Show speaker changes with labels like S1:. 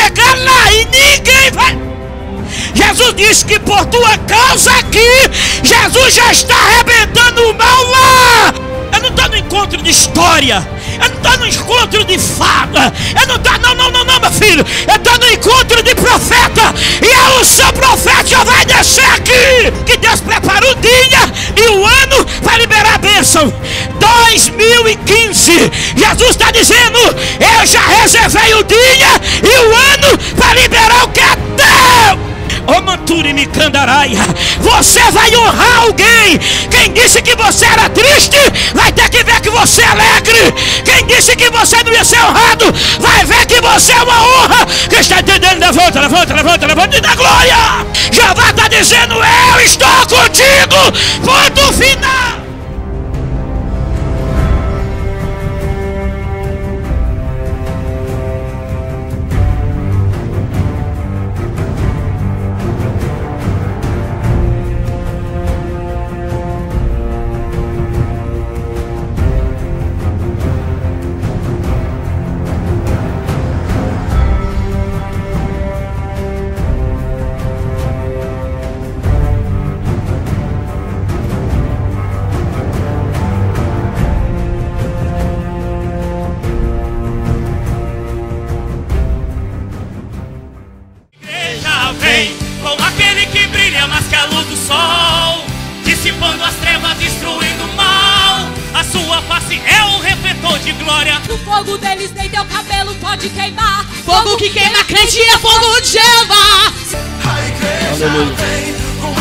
S1: chegar lá e ninguém vai. Jesus disse que por tua causa aqui, Jesus já está arrebentando o mal lá. Eu não estou no encontro de história, eu não estou no encontro de fada, eu não estou, não, meu filho, eu estou no encontro de profeta, e a unção profética vai descer aqui, que Deus preparou o dia e o ano para liberar a bênção. 2015, Jesus está dizendo, eu já reservei o dia e o ano para liberar o que é teu. Ô Manturi me candaraia, você vai honrar alguém. Quem disse que você era triste vai ter que ver que você é alegre. Quem disse que você não ia ser honrado vai ver que você é uma honra. Quem está entendendo, levanta e dá glória. Jeová está dizendo, eu estou contigo. Ponto final.
S2: O fogo deles nem teu cabelo pode queimar. Fogo que queima crente é fogo de Jeová.
S3: A igreja vem com